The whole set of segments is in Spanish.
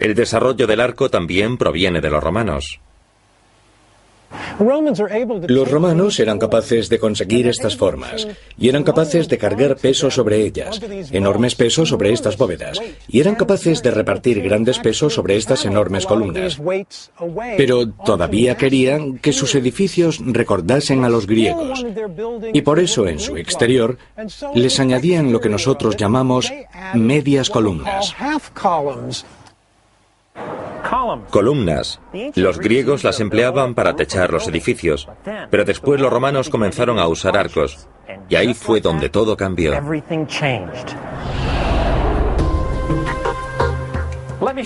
El desarrollo del arco también proviene de los romanos. Los romanos eran capaces de conseguir estas formas y eran capaces de cargar pesos sobre ellas, enormes pesos sobre estas bóvedas, y eran capaces de repartir grandes pesos sobre estas enormes columnas. Pero todavía querían que sus edificios recordasen a los griegos, y por eso en su exterior les añadían lo que nosotros llamamos medias columnas. Columnas. Los griegos las empleaban para techar los edificios, pero después los romanos comenzaron a usar arcos, y ahí fue donde todo cambió.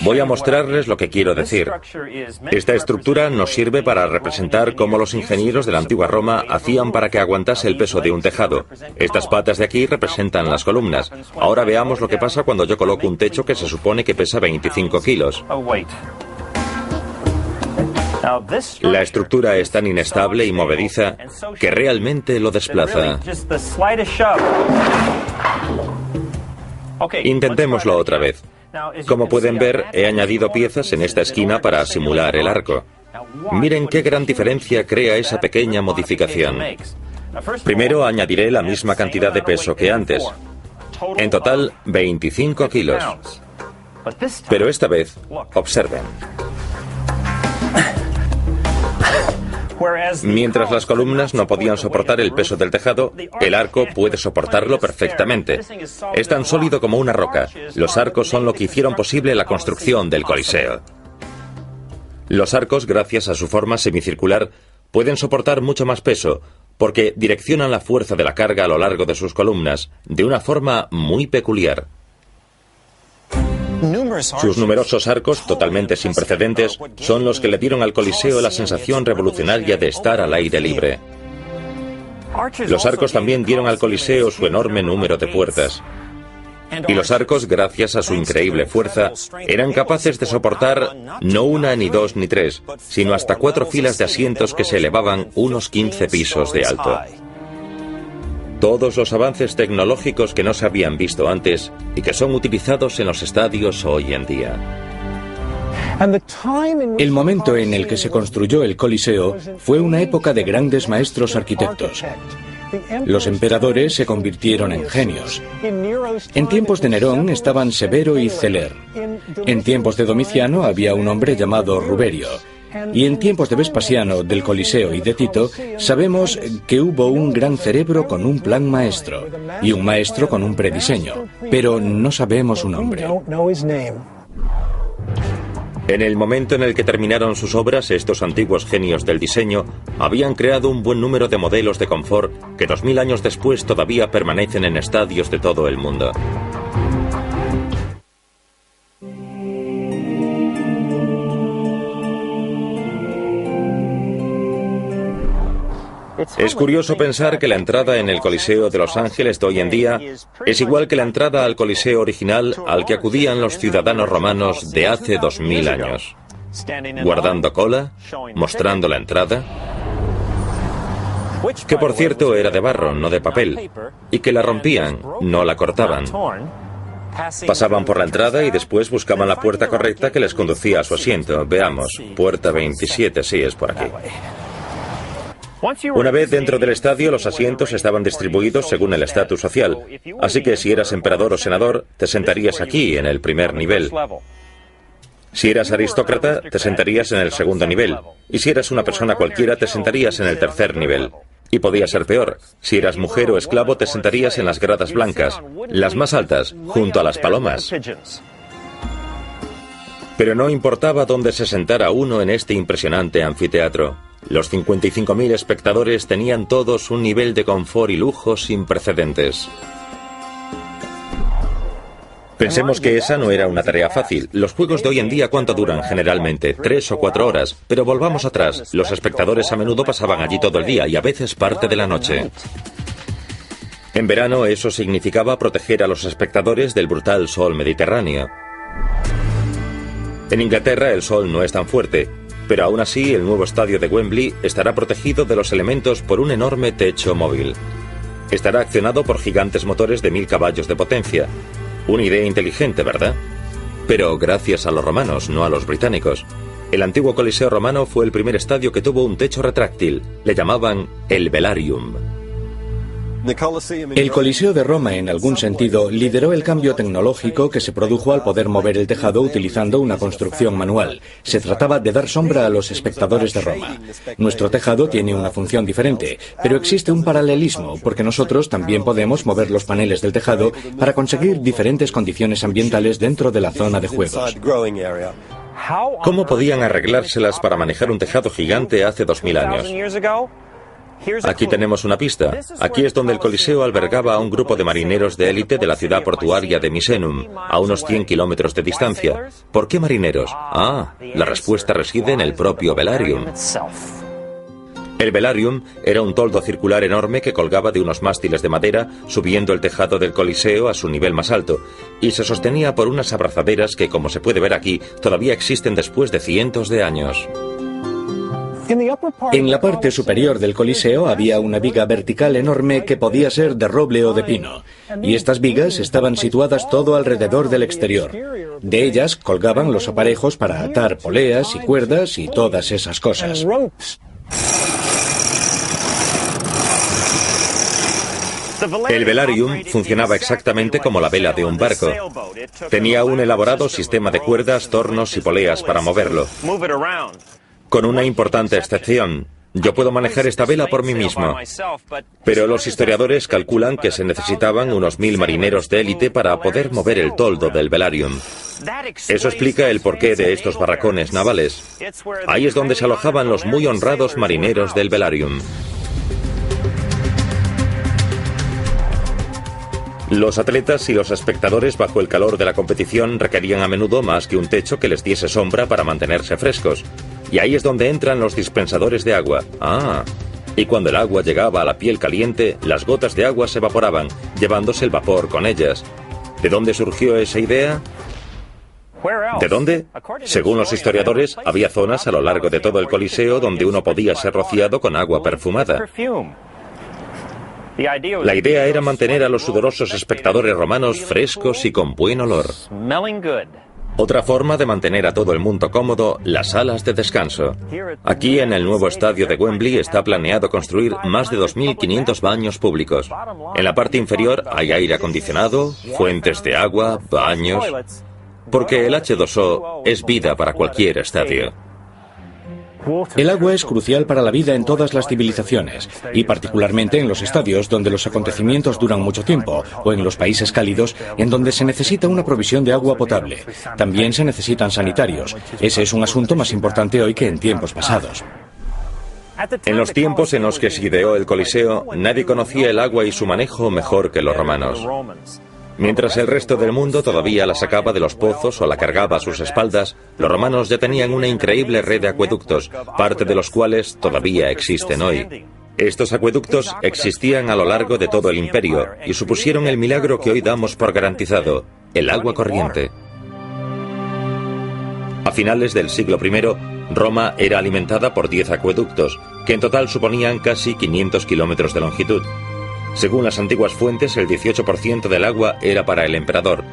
Voy a mostrarles lo que quiero decir. Esta estructura nos sirve para representar cómo los ingenieros de la antigua Roma hacían para que aguantase el peso de un tejado. Estas patas de aquí representan las columnas. Ahora veamos lo que pasa cuando yo coloco un techo que se supone que pesa 25 kilos. La estructura es tan inestable y movediza que realmente lo desplaza. Intentémoslo otra vez. Como pueden ver, he añadido piezas en esta esquina para simular el arco. Miren qué gran diferencia crea esa pequeña modificación. Primero añadiré la misma cantidad de peso que antes. En total, 25 kilos. Pero esta vez, observen. Mientras las columnas no podían soportar el peso del tejado, el arco puede soportarlo perfectamente. Es tan sólido como una roca. Los arcos son lo que hicieron posible la construcción del Coliseo. Los arcos, gracias a su forma semicircular, pueden soportar mucho más peso, porque direccionan la fuerza de la carga a lo largo de sus columnas, de una forma muy peculiar. Sus numerosos arcos, totalmente sin precedentes, son los que le dieron al Coliseo la sensación revolucionaria de estar al aire libre. Los arcos también dieron al Coliseo su enorme número de puertas. Y los arcos, gracias a su increíble fuerza, eran capaces de soportar no una, ni dos, ni tres, sino hasta 4 filas de asientos que se elevaban unos 15 pisos de alto. Todos los avances tecnológicos que no se habían visto antes y que son utilizados en los estadios hoy en día. El momento en el que se construyó el Coliseo fue una época de grandes maestros arquitectos. Los emperadores se convirtieron en genios. En tiempos de Nerón estaban Severo y Celer. En tiempos de Domiciano había un hombre llamado Ruberio. Y en tiempos de Vespasiano, del Coliseo y de Tito, sabemos que hubo un gran cerebro con un plan maestro y un maestro con un prediseño, pero no sabemos su nombre. En el momento en el que terminaron sus obras, estos antiguos genios del diseño habían creado un buen número de modelos de confort que 2000 años después todavía permanecen en estadios de todo el mundo. Es curioso pensar que la entrada en el Coliseo de Los Ángeles de hoy en día es igual que la entrada al Coliseo original al que acudían los ciudadanos romanos de hace 2000 años. Guardando cola, mostrando la entrada, que por cierto era de barro, no de papel, y que la rompían, no la cortaban. Pasaban por la entrada y después buscaban la puerta correcta que les conducía a su asiento. Veamos, puerta 27, sí, es por aquí. Una vez dentro del estadio, los asientos estaban distribuidos según el estatus social, así que si eras emperador o senador, te sentarías aquí, en el primer nivel. Si eras aristócrata, te sentarías en el segundo nivel, y si eras una persona cualquiera, te sentarías en el tercer nivel. Y podía ser peor, si eras mujer o esclavo, te sentarías en las gradas blancas, las más altas, junto a las palomas. Pero no importaba dónde se sentara uno en este impresionante anfiteatro. Los 55.000 espectadores tenían todos un nivel de confort y lujo sin precedentes. Pensemos que esa no era una tarea fácil. Los juegos de hoy en día, ¿cuánto duran generalmente? 3 o 4 horas. Pero volvamos atrás. Los espectadores a menudo pasaban allí todo el día y a veces parte de la noche. En verano eso significaba proteger a los espectadores del brutal sol mediterráneo. En Inglaterra el sol no es tan fuerte, pero aún así el nuevo estadio de Wembley estará protegido de los elementos por un enorme techo móvil. Estará accionado por gigantes motores de 1000 caballos de potencia. Una idea inteligente, ¿verdad? Pero gracias a los romanos, no a los británicos. El antiguo Coliseo romano fue el primer estadio que tuvo un techo retráctil. Le llamaban el velarium. El Coliseo de Roma, en algún sentido, lideró el cambio tecnológico que se produjo al poder mover el tejado utilizando una construcción manual. Se trataba de dar sombra a los espectadores de Roma. Nuestro tejado tiene una función diferente, pero existe un paralelismo, porque nosotros también podemos mover los paneles del tejado para conseguir diferentes condiciones ambientales dentro de la zona de juegos. ¿Cómo podían arreglárselas para manejar un tejado gigante hace 2000 años? Aquí tenemos una pista. Aquí es donde el Coliseo albergaba a un grupo de marineros de élite de la ciudad portuaria de Misenum, a unos 100 kilómetros de distancia. ¿Por qué marineros? La respuesta reside en el propio velarium. El velarium era un toldo circular enorme que colgaba de unos mástiles de madera, subiendo el tejado del Coliseo a su nivel más alto, y se sostenía por unas abrazaderas que, como se puede ver aquí, todavía existen después de cientos de años. En la parte superior del Coliseo había una viga vertical enorme que podía ser de roble o de pino, y estas vigas estaban situadas todo alrededor del exterior. De ellas colgaban los aparejos para atar poleas y cuerdas y todas esas cosas. El velarium funcionaba exactamente como la vela de un barco. Tenía un elaborado sistema de cuerdas, tornos y poleas para moverlo. Con una importante excepción. Yo puedo manejar esta vela por mí mismo. Pero los historiadores calculan que se necesitaban unos 1000 marineros de élite para poder mover el toldo del velarium. Eso explica el porqué de estos barracones navales. Ahí es donde se alojaban los muy honrados marineros del velarium. Los atletas y los espectadores bajo el calor de la competición requerían a menudo más que un techo que les diese sombra para mantenerse frescos. Y ahí es donde entran los dispensadores de agua. Y cuando el agua llegaba a la piel caliente, las gotas de agua se evaporaban, llevándose el vapor con ellas. ¿De dónde surgió esa idea? ¿De dónde? Según los historiadores, había zonas a lo largo de todo el Coliseo donde uno podía ser rociado con agua perfumada. La idea era mantener a los sudorosos espectadores romanos frescos y con buen olor. Otra forma de mantener a todo el mundo cómodo, las salas de descanso. Aquí en el nuevo estadio de Wembley está planeado construir más de 2.500 baños públicos. En la parte inferior hay aire acondicionado, fuentes de agua, baños... Porque el H2O es vida para cualquier estadio. El agua es crucial para la vida en todas las civilizaciones, y particularmente en los estadios donde los acontecimientos duran mucho tiempo, o en los países cálidos, en donde se necesita una provisión de agua potable. También se necesitan sanitarios. Ese es un asunto más importante hoy que en tiempos pasados. En los tiempos en los que se ideó el Coliseo, nadie conocía el agua y su manejo mejor que los romanos. Mientras el resto del mundo todavía la sacaba de los pozos o la cargaba a sus espaldas, los romanos ya tenían una increíble red de acueductos, parte de los cuales todavía existen hoy. Estos acueductos existían a lo largo de todo el imperio y supusieron el milagro que hoy damos por garantizado, el agua corriente. A finales del siglo I, Roma era alimentada por 10 acueductos, que en total suponían casi 500 kilómetros de longitud. Según las antiguas fuentes, el 18% del agua era para el emperador,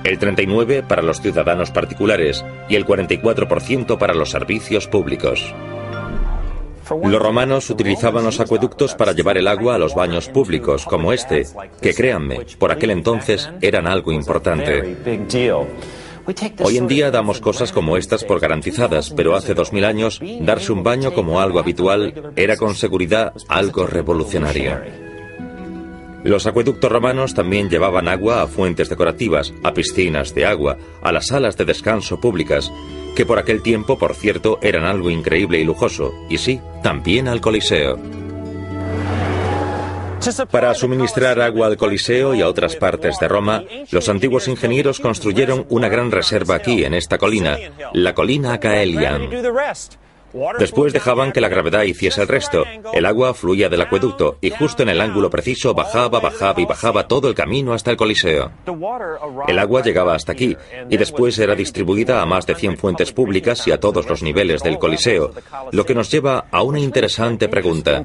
el 39% para los ciudadanos particulares y el 44% para los servicios públicos. Los romanos utilizaban los acueductos para llevar el agua a los baños públicos, como este, que créanme, por aquel entonces eran algo importante. Hoy en día damos cosas como estas por garantizadas, pero hace 2000 años, darse un baño como algo habitual era con seguridad algo revolucionario. Los acueductos romanos también llevaban agua a fuentes decorativas, a piscinas de agua, a las salas de descanso públicas, que por aquel tiempo, por cierto, eran algo increíble y lujoso, y sí, también al Coliseo. Para suministrar agua al Coliseo y a otras partes de Roma, los antiguos ingenieros construyeron una gran reserva aquí, en esta colina, la colina Caelian. Después dejaban que la gravedad hiciese el resto. El agua fluía del acueducto y justo en el ángulo preciso bajaba todo el camino hasta el Coliseo. El agua llegaba hasta aquí y después era distribuida a más de 100 fuentes públicas y a todos los niveles del Coliseo, lo que nos lleva a una interesante pregunta.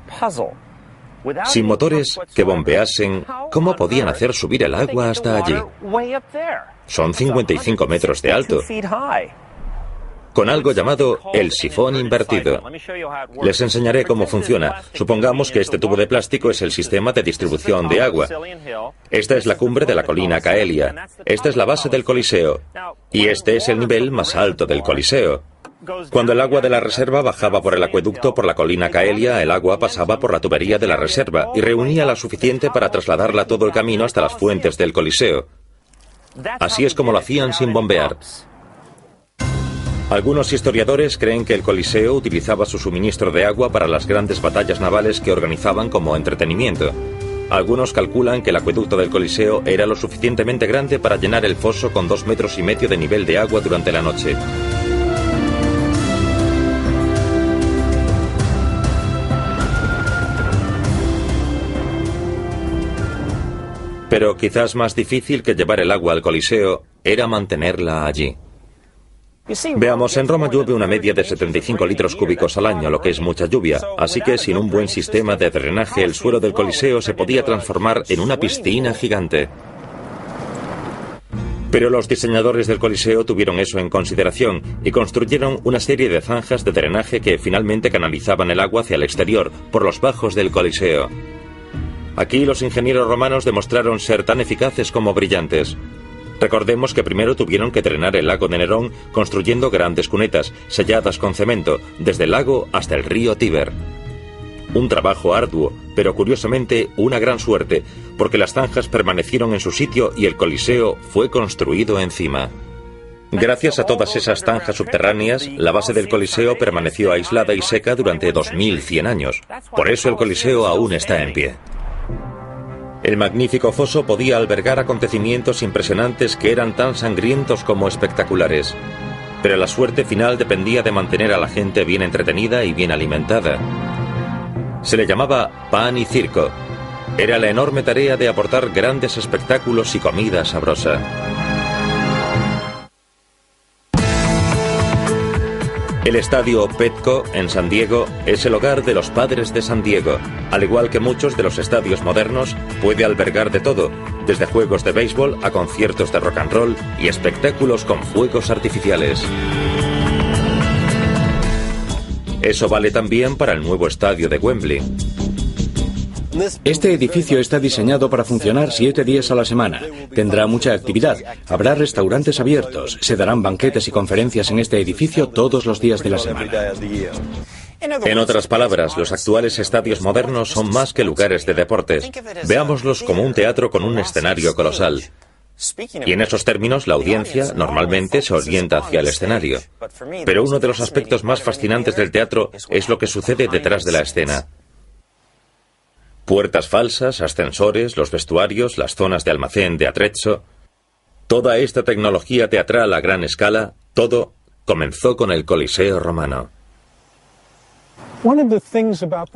Sin motores que bombeasen, ¿cómo podían hacer subir el agua hasta allí? Son 55 metros de alto, con algo llamado el sifón invertido. Les enseñaré cómo funciona. Supongamos que este tubo de plástico es el sistema de distribución de agua. Esta es la cumbre de la colina Caelia. Esta es la base del Coliseo. Y este es el nivel más alto del Coliseo. Cuando el agua de la reserva bajaba por el acueducto por la colina Caelia, el agua pasaba por la tubería de la reserva y reunía la suficiente para trasladarla todo el camino hasta las fuentes del Coliseo. Así es como lo hacían sin bombear. Algunos historiadores creen que el Coliseo utilizaba su suministro de agua para las grandes batallas navales que organizaban como entretenimiento. Algunos calculan que el acueducto del Coliseo era lo suficientemente grande para llenar el foso con 2,5 metros de nivel de agua durante la noche. Pero quizás más difícil que llevar el agua al Coliseo era mantenerla allí. Veamos, en Roma llueve una media de 75 litros cúbicos al año, lo que es mucha lluvia, así que sin un buen sistema de drenaje el suelo del Coliseo se podía transformar en una piscina gigante. Pero los diseñadores del Coliseo tuvieron eso en consideración y construyeron una serie de zanjas de drenaje que finalmente canalizaban el agua hacia el exterior, por los bajos del Coliseo. Aquí los ingenieros romanos demostraron ser tan eficaces como brillantes. Recordemos que primero tuvieron que drenar el lago de Nerón construyendo grandes cunetas, selladas con cemento, desde el lago hasta el río Tíber. Un trabajo arduo, pero curiosamente una gran suerte, porque las zanjas permanecieron en su sitio y el Coliseo fue construido encima. Gracias a todas esas zanjas subterráneas, la base del Coliseo permaneció aislada y seca durante 2100 años. Por eso el Coliseo aún está en pie. El magnífico foso podía albergar acontecimientos impresionantes que eran tan sangrientos como espectaculares. Pero la suerte final dependía de mantener a la gente bien entretenida y bien alimentada. Se le llamaba pan y circo. Era la enorme tarea de aportar grandes espectáculos y comida sabrosa. El estadio Petco, en San Diego, es el hogar de los Padres de San Diego. Al igual que muchos de los estadios modernos, puede albergar de todo, desde juegos de béisbol a conciertos de rock and roll y espectáculos con fuegos artificiales. Eso vale también para el nuevo estadio de Wembley. Este edificio está diseñado para funcionar 7 días a la semana. Tendrá mucha actividad. Habrá restaurantes abiertos. Se darán banquetes y conferencias en este edificio todos los días de la semana. En otras palabras, los actuales estadios modernos son más que lugares de deportes. Veámoslos como un teatro con un escenario colosal. Y en esos términos, la audiencia normalmente se orienta hacia el escenario. Pero uno de los aspectos más fascinantes del teatro es lo que sucede detrás de la escena. Puertas falsas, ascensores, los vestuarios, las zonas de almacén de atrezzo. Toda esta tecnología teatral a gran escala, todo comenzó con el Coliseo romano.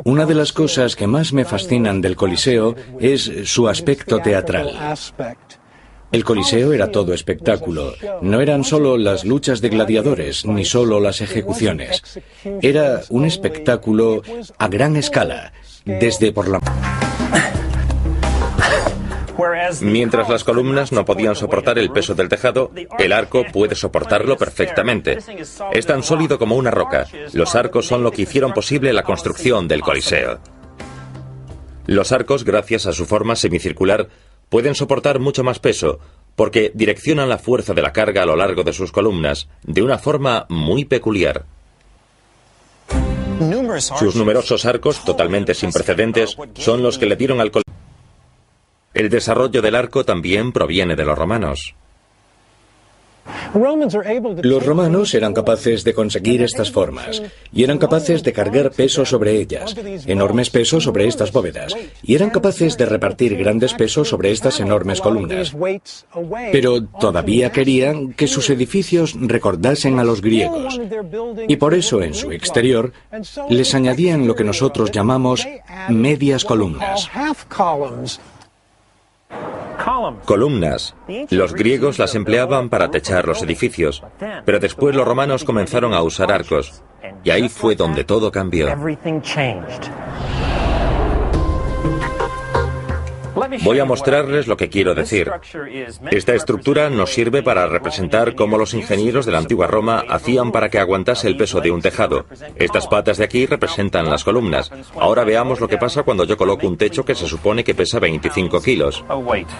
Una de las cosas que más me fascinan del Coliseo es su aspecto teatral. El Coliseo era todo espectáculo. No eran solo las luchas de gladiadores, ni solo las ejecuciones. Era un espectáculo a gran escala, desde por la... Mientras las columnas no podían soportar el peso del tejado, el arco puede soportarlo perfectamente. Es tan sólido como una roca. Los arcos son lo que hicieron posible la construcción del Coliseo. Los arcos, gracias a su forma semicircular, pueden soportar mucho más peso, porque direccionan la fuerza de la carga a lo largo de sus columnas, de una forma muy peculiar. Sus numerosos arcos, totalmente sin precedentes, son los que le dieron al Coliseo. El desarrollo del arco también proviene de los romanos. Los romanos eran capaces de conseguir estas formas y eran capaces de cargar pesos sobre ellas, enormes pesos sobre estas bóvedas, y eran capaces de repartir grandes pesos sobre estas enormes columnas. Pero todavía querían que sus edificios recordasen a los griegos, y por eso en su exterior les añadían lo que nosotros llamamos medias columnas. Columnas. Los griegos las empleaban para techar los edificios, pero después los romanos comenzaron a usar arcos, y ahí fue donde todo cambió. Voy a mostrarles lo que quiero decir. Esta estructura nos sirve para representar cómo los ingenieros de la antigua Roma hacían para que aguantase el peso de un tejado. Estas patas de aquí representan las columnas. Ahora veamos lo que pasa cuando yo coloco un techo que se supone que pesa 25 kilos.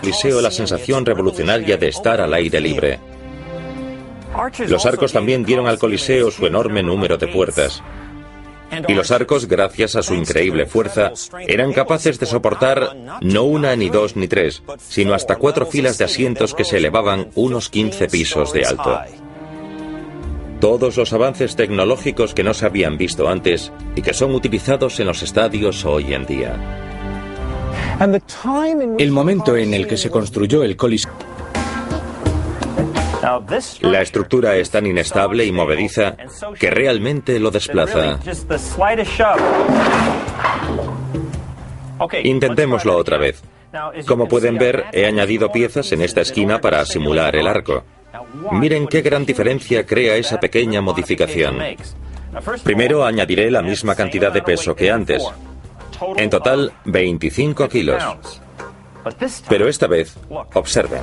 Coliseo, la sensación revolucionaria de estar al aire libre. Los arcos también dieron al Coliseo su enorme número de puertas. Y los arcos, gracias a su increíble fuerza, eran capaces de soportar no una, ni dos, ni tres, sino hasta 4 filas de asientos que se elevaban unos 15 pisos de alto. Todos los avances tecnológicos que no se habían visto antes y que son utilizados en los estadios hoy en día. El momento en el que se construyó el Coliseo. La estructura es tan inestable y movediza que realmente lo desplaza. Intentémoslo otra vez. Como pueden ver, he añadido piezas en esta esquina para simular el arco. Miren qué gran diferencia crea esa pequeña modificación. Primero añadiré la misma cantidad de peso que antes. En total, 25 kilos. Pero esta vez, observen.